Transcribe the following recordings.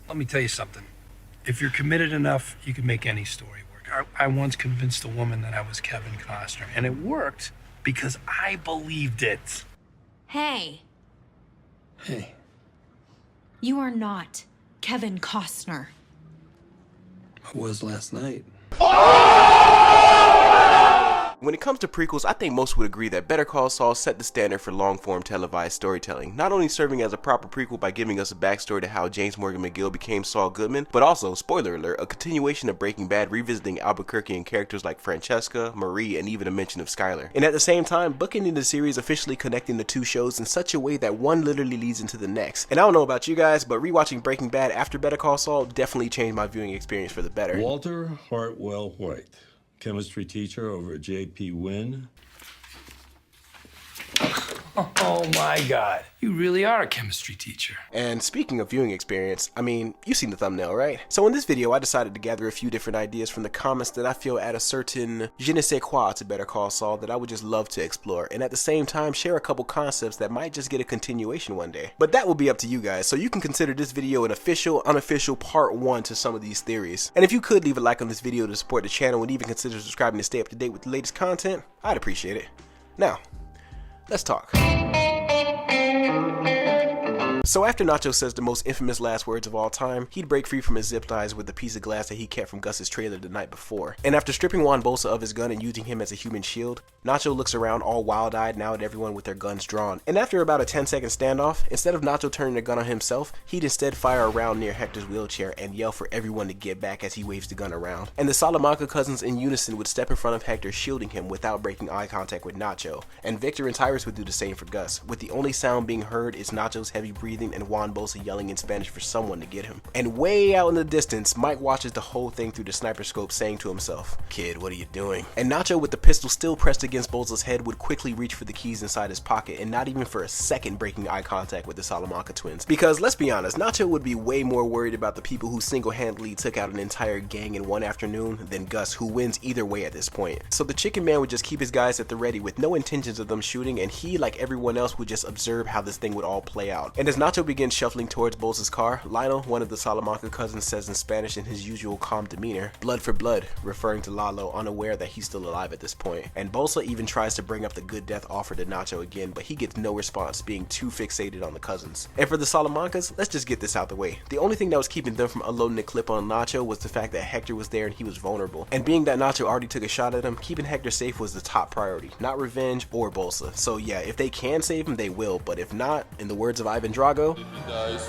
Let me tell you something. If you're committed enough, you can make any story work. I once convinced a woman that I was Kevin Costner, and it worked because I believed it. Hey, Hey. you are not Kevin Costner. I was last night. When it comes to prequels, I think most would agree that Better Call Saul set the standard for long-form televised storytelling, not only serving as a proper prequel by giving us a backstory to how James Morgan McGill became Saul Goodman, but also, spoiler alert, a continuation of Breaking Bad revisiting Albuquerque and characters like Francesca, Marie, and even a mention of Skyler. And at the same time, bookending the series, officially connecting the two shows in such a way that one literally leads into the next. And I don't know about you guys, but rewatching Breaking Bad after Better Call Saul definitely changed my viewing experience for the better. Walter Hartwell White, chemistry teacher over at J.P. Wynn. Oh my God. You really are a chemistry teacher. And speaking of viewing experience, I mean, you've seen the thumbnail, right? So in this video, I decided to gather a few different ideas from the comments that I feel add a certain je ne sais quoi to Better Call Saul that I would just love to explore, and at the same time share a couple concepts that might just get a continuation one day. But that will be up to you guys, so you can consider this video an official, unofficial part 1 to some of these theories. And if you could leave a like on this video to support the channel and even consider subscribing to stay up to date with the latest content, I'd appreciate it. Now, let's talk. So after Nacho says the most infamous last words of all time, he'd break free from his zip ties with the piece of glass that he kept from Gus's trailer the night before. And after stripping Juan Bolsa of his gun and using him as a human shield, Nacho looks around all wild-eyed now at everyone with their guns drawn. And after about a 10-second standoff, instead of Nacho turning the gun on himself, he'd instead fire a round near Hector's wheelchair and yell for everyone to get back as he waves the gun around. And the Salamanca cousins in unison would step in front of Hector, shielding him without breaking eye contact with Nacho. And Victor and Tyrus would do the same for Gus, with the only sound being heard is Nacho's heavy breathing and Juan Bolsa yelling in Spanish for someone to get him. And way out in the distance, Mike watches the whole thing through the sniper scope, saying to himself, "Kid, what are you doing?" And Nacho, with the pistol still pressed against Bolsa's head, would quickly reach for the keys inside his pocket and not even for a second breaking eye contact with the Salamanca twins. Because let's be honest, Nacho would be way more worried about the people who single-handedly took out an entire gang in one afternoon than Gus, who wins either way at this point. So the Chicken Man would just keep his guys at the ready with no intentions of them shooting, and he, like everyone else, would just observe how this thing would all play out. And as Nacho begins shuffling towards Bolsa's car, Lionel, one of the Salamanca cousins, says in Spanish in his usual calm demeanor, "Blood for blood," referring to Lalo, unaware that he's still alive at this point. And Bolsa even tries to bring up the good death offer to Nacho again, but he gets no response, being too fixated on the cousins. And for the Salamancas, let's just get this out the way. The only thing that was keeping them from unloading the clip on Nacho was the fact that Hector was there and he was vulnerable. And being that Nacho already took a shot at him, keeping Hector safe was the top priority, not revenge or Bolsa. So yeah, if they can save him, they will, but if not, in the words of Ivan Drago, He dies.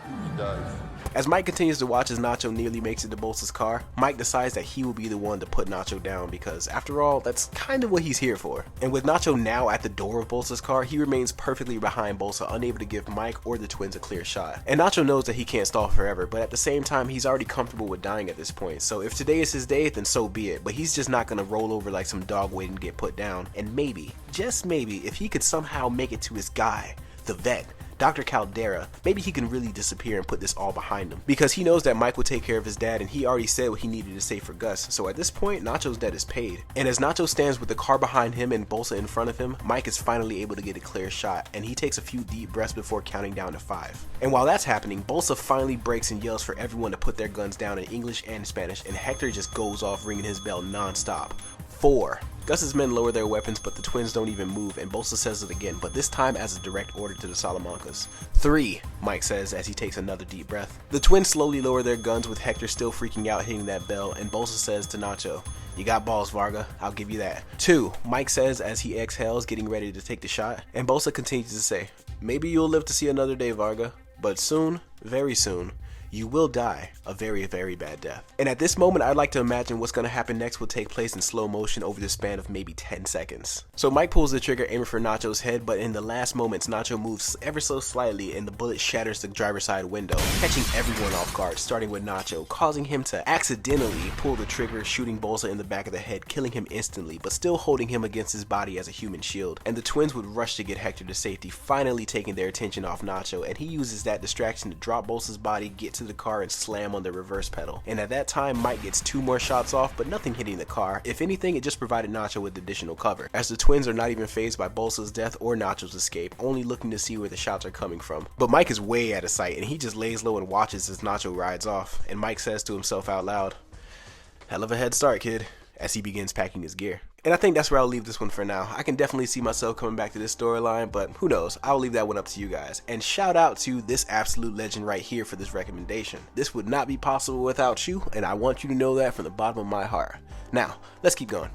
He dies. as Mike continues to watch as Nacho nearly makes it to Bolsa's car, Mike decides that he will be the one to put Nacho down because, after all, that's kind of what he's here for. And with Nacho now at the door of Bolsa's car, he remains perfectly behind Bolsa, unable to give Mike or the twins a clear shot. And Nacho knows that he can't stall forever, but at the same time, he's already comfortable with dying at this point. So if today is his day, then so be it. But he's just not going to roll over like some dog waiting to get put down. And maybe, just maybe, if he could somehow make it to his guy, the vet, Dr. Caldera, maybe he can really disappear and put this all behind him. Because he knows that Mike will take care of his dad and he already said what he needed to say for Gus, so at this point, Nacho's debt is paid. And as Nacho stands with the car behind him and Bolsa in front of him, Mike is finally able to get a clear shot, and he takes a few deep breaths before counting down to 5. And while that's happening, Bolsa finally breaks and yells for everyone to put their guns down in English and Spanish, and Hector just goes off ringing his bell non-stop. 4. Gus's men lower their weapons, but the twins don't even move, and Bolsa says it again, but this time as a direct order to the Salamancas. 3, Mike says as he takes another deep breath. The twins slowly lower their guns with Hector still freaking out hitting that bell, and Bolsa says to Nacho, "You got balls, Varga, I'll give you that." 2, Mike says as he exhales, getting ready to take the shot, and Bolsa continues to say, "Maybe you'll live to see another day, Varga, but soon, very soon, you will die a very, very bad death." And at this moment, I'd like to imagine what's going to happen next will take place in slow motion over the span of maybe 10 seconds. So Mike pulls the trigger aiming for Nacho's head, but in the last moments, Nacho moves ever so slightly and the bullet shatters the driver's side window, catching everyone off guard, starting with Nacho, causing him to accidentally pull the trigger, shooting Bolsa in the back of the head, killing him instantly, but still holding him against his body as a human shield. And the twins would rush to get Hector to safety, finally taking their attention off Nacho, and he uses that distraction to drop Bolsa's body, get to the car and slam on the reverse pedal. And at that time, Mike gets 2 more shots off, but nothing hitting the car. If anything, it just provided Nacho with additional cover, as the twins are not even fazed by Bolsa's death or Nacho's escape, only looking to see where the shots are coming from. But Mike is way out of sight, and he just lays low and watches as Nacho rides off, and Mike says to himself out loud, "Hell of a head start, kid," as he begins packing his gear. And I think that's where I'll leave this one for now. I can definitely see myself coming back to this storyline, but who knows? I'll leave that one up to you guys. And shout out to this absolute legend right here for this recommendation. This would not be possible without you, and I want you to know that from the bottom of my heart. Now, let's keep going.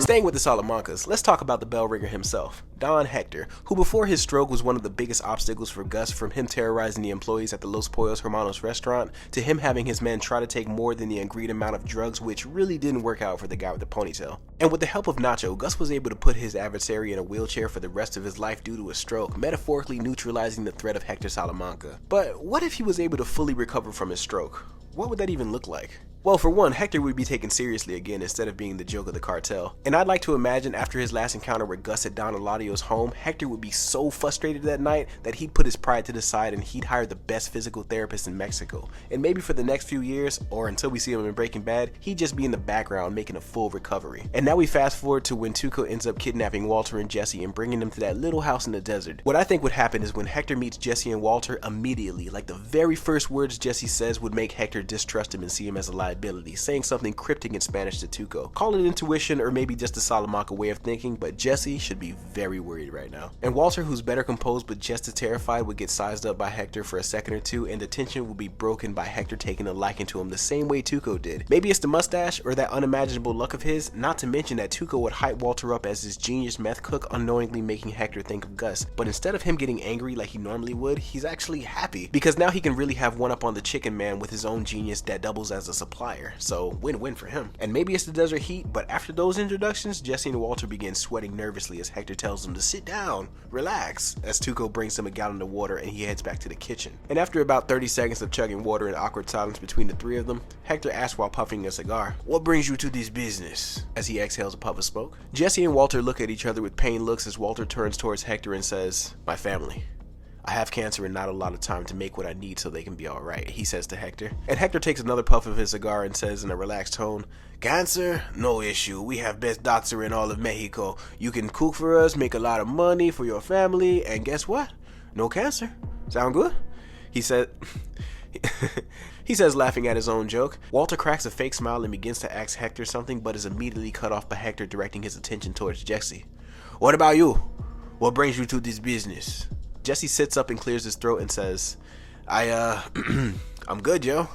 Staying with the Salamancas, let's talk about the bell ringer himself, Don Hector, who before his stroke was one of the biggest obstacles for Gus, from him terrorizing the employees at the Los Pollos Hermanos restaurant, to him having his men try to take more than the agreed amount of drugs, which really didn't work out for the guy with the ponytail. And with the help of Nacho, Gus was able to put his adversary in a wheelchair for the rest of his life due to a stroke, metaphorically neutralizing the threat of Hector Salamanca. But what if he was able to fully recover from his stroke? What would that even look like? Well, for one, Hector would be taken seriously again instead of being the joke of the cartel. And I'd like to imagine after his last encounter with Gus at Don Eladio's home, Hector would be so frustrated that night that he'd put his pride to the side and he'd hire the best physical therapist in Mexico. And maybe for the next few years, or until we see him in Breaking Bad, he'd just be in the background making a full recovery. And now we fast forward to when Tuco ends up kidnapping Walter and Jesse and bringing them to that little house in the desert. What I think would happen is when Hector meets Jesse and Walter, immediately, like the very first words Jesse says would make Hector distrust him and see him as a liability, saying something cryptic in Spanish to Tuco. Call it intuition or maybe just a Salamanca way of thinking, but Jesse should be very worried right now. And Walter, who's better composed but just as terrified, would get sized up by Hector for a second or two, and the tension will be broken by Hector taking a liking to him the same way Tuco did. Maybe it's the mustache or that unimaginable luck of his, not to mention that Tuco would hype Walter up as his genius meth cook, unknowingly making Hector think of Gus. But instead of him getting angry like he normally would, he's actually happy, because now he can really have one up on the chicken man with his own genius that doubles as a supplier. So win-win for him. And maybe it's the desert heat, but after those introductions, Jesse and Walter begin sweating nervously as Hector tells them to sit down, relax, as Tuco brings him a gallon of water and he heads back to the kitchen. And after about 30 seconds of chugging water and awkward silence between the three of them, Hector asks while puffing a cigar, "What brings you to this business?" as he exhales a puff of smoke. Jesse and Walter look at each other with pained looks as Walter turns towards Hector and says, "My family. I have cancer and not a lot of time to make what I need so they can be alright," he says to Hector. And Hector takes another puff of his cigar and says in a relaxed tone, "Cancer? No issue. We have best doctor in all of Mexico. You can cook for us, make a lot of money for your family, and guess what? No cancer. Sound good?" He said... He says, laughing at his own joke. Walter cracks a fake smile and begins to ask Hector something, but is immediately cut off by Hector directing his attention towards Jesse. "What about you? What brings you to this business?" Jesse sits up and clears his throat and says, I'm good, yo.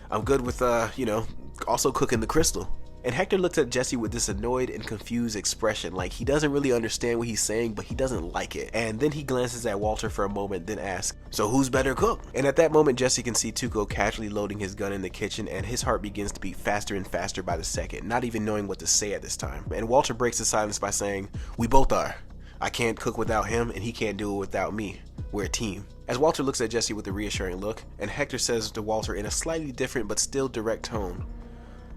I'm good with, also cooking the crystal." And Hector looks at Jesse with this annoyed and confused expression, like he doesn't really understand what he's saying, but he doesn't like it. And then he glances at Walter for a moment, then asks, "So who's better cook?" And at that moment, Jesse can see Tuco casually loading his gun in the kitchen, and his heart begins to beat faster and faster by the second, not even knowing what to say at this time. And Walter breaks the silence by saying, "We both are. I can't cook without him, and he can't do it without me. We're a team." As Walter looks at Jesse with a reassuring look, and Hector says to Walter in a slightly different but still direct tone,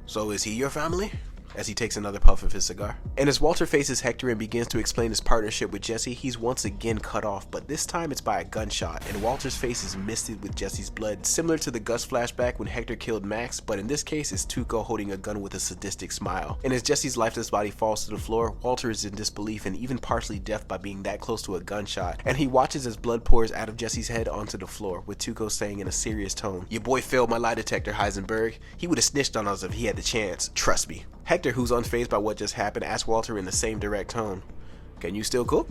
"So is he your family?" as he takes another puff of his cigar. And as Walter faces Hector and begins to explain his partnership with Jesse, he's once again cut off, but this time it's by a gunshot, and Walter's face is misted with Jesse's blood, similar to the Gus flashback when Hector killed Max, but in this case it's Tuco holding a gun with a sadistic smile. And as Jesse's lifeless body falls to the floor, Walter is in disbelief and even partially deaf by being that close to a gunshot, and he watches as blood pours out of Jesse's head onto the floor, with Tuco saying in a serious tone, "Your boy failed my lie detector, Heisenberg. He would have snitched on us if he had the chance. Trust me." Hector, who's unfazed by what just happened, asks Walter in the same direct tone, "Can you still cook?"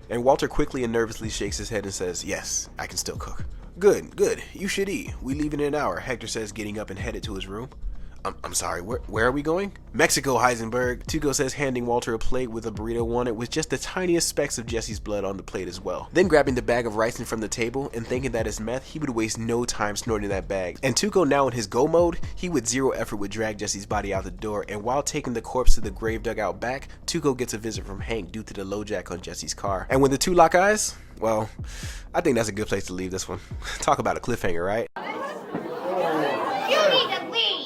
And Walter quickly and nervously shakes his head and says, "Yes, I can still cook." Good. You should eat. We leave in an hour," Hector says, getting up and headed to his room. I'm sorry, where are we going?" "Mexico, Heisenberg," Tuco says, handing Walter a plate with a burrito on it with just the tiniest specks of Jesse's blood on the plate as well. Then grabbing the bag of ricin from the table and thinking that it's meth, he would waste no time snorting that bag. And Tuco, now in his go mode, he with zero effort would drag Jesse's body out the door, and while taking the corpse to the grave dugout back, Tuco gets a visit from Hank due to the low jack on Jesse's car. And when the two lock eyes, well, I think that's a good place to leave this one. Talk about a cliffhanger, right? You need to leave.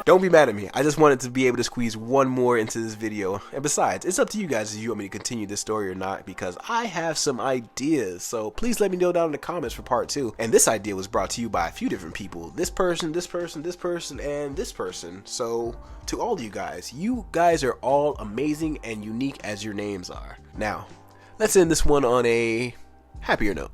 Don't be mad at me. I just wanted to be able to squeeze one more into this video. And besides, it's up to you guys if you want me to continue this story or not, because I have some ideas. So please let me know down in the comments for part 2. And this idea was brought to you by a few different people. This person, this person, this person, and this person. So to all of you guys are all amazing and unique as your names are. Now, let's end this one on a happier note.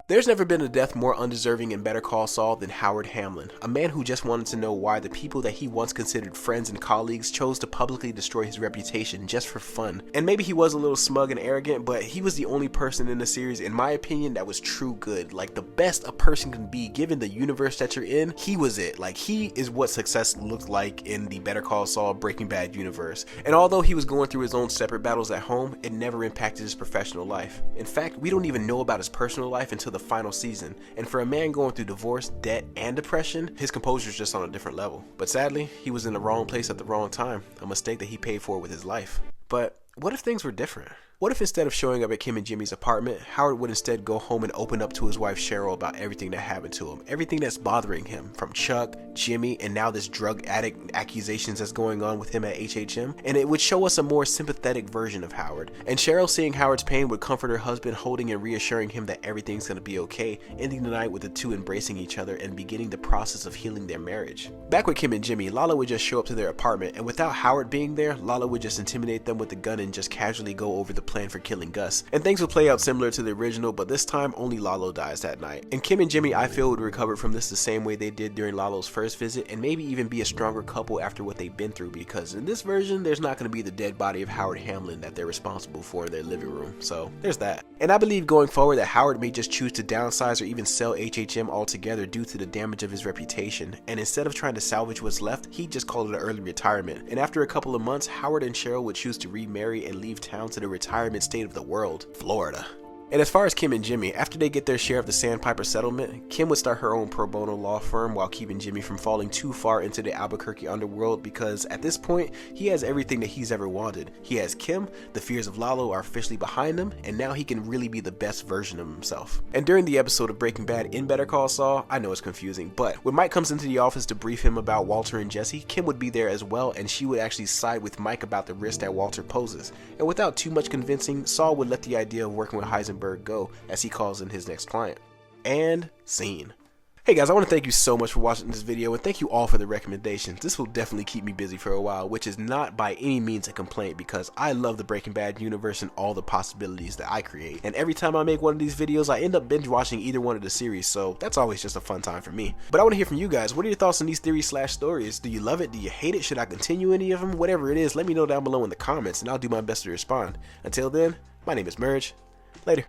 There's never been a death more undeserving in Better Call Saul than Howard Hamlin, a man who just wanted to know why the people that he once considered friends and colleagues chose to publicly destroy his reputation just for fun. And maybe he was a little smug and arrogant, but he was the only person in the series, in my opinion, that was true good. Like, the best a person can be given the universe that you're in, he was it. Like, he is what success looked like in the Better Call Saul Breaking Bad universe. And although he was going through his own separate battles at home, it never impacted his professional life. In fact, we don't even know about his personal life until the final season, and for a man going through divorce, debt, and depression, his composure is just on a different level. But sadly, he was in the wrong place at the wrong time, a mistake that he paid for with his life. But what if things were different? What if instead of showing up at Kim and Jimmy's apartment, Howard would instead go home and open up to his wife Cheryl about everything that happened to him, everything that's bothering him, from Chuck, Jimmy, and now this drug addict accusations that's going on with him at HHM, and it would show us a more sympathetic version of Howard. And Cheryl, seeing Howard's pain, would comfort her husband, holding and reassuring him that everything's gonna be okay, ending the night with the two embracing each other and beginning the process of healing their marriage. Back with Kim and Jimmy, Lala would just show up to their apartment, and without Howard being there, Lala would just intimidate them with a gun and just casually go over the plan for killing Gus. And things would play out similar to the original, but this time only Lalo dies that night. And Kim and Jimmy, I feel, would recover from this the same way they did during Lalo's first visit, and maybe even be a stronger couple after what they've been through, because in this version, there's not going to be the dead body of Howard Hamlin that they're responsible for in their living room. So there's that. And I believe going forward that Howard may just choose to downsize or even sell HHM altogether due to the damage of his reputation. And instead of trying to salvage what's left, he'd just call it an early retirement. And after a couple of months, Howard and Cheryl would choose to remarry and leave town to the retirement state of the world, Florida. And as far as Kim and Jimmy, after they get their share of the Sandpiper settlement, Kim would start her own pro bono law firm while keeping Jimmy from falling too far into the Albuquerque underworld, because at this point, he has everything that he's ever wanted. He has Kim, the fears of Lalo are officially behind him, and now he can really be the best version of himself. And during the episode of Breaking Bad in Better Call Saul, I know it's confusing, but when Mike comes into the office to brief him about Walter and Jesse, Kim would be there as well, and she would actually side with Mike about the risk that Walter poses. And without too much convincing, Saul would let the idea of working with Heisenberg go, as he calls in his next client. And scene. Hey guys, I want to thank you so much for watching this video, and thank you all for the recommendations. This will definitely keep me busy for a while, which is not by any means a complaint, because I love the Breaking Bad universe and all the possibilities that I create. And every time I make one of these videos, I end up binge watching either one of the series, so that's always just a fun time for me. But I want to hear from you guys. What are your thoughts on these theories/stories? Do you love it? Do you hate it? Should I continue any of them? Whatever it is, let me know down below in the comments, and I'll do my best to respond. Until then, my name is Merge. Later.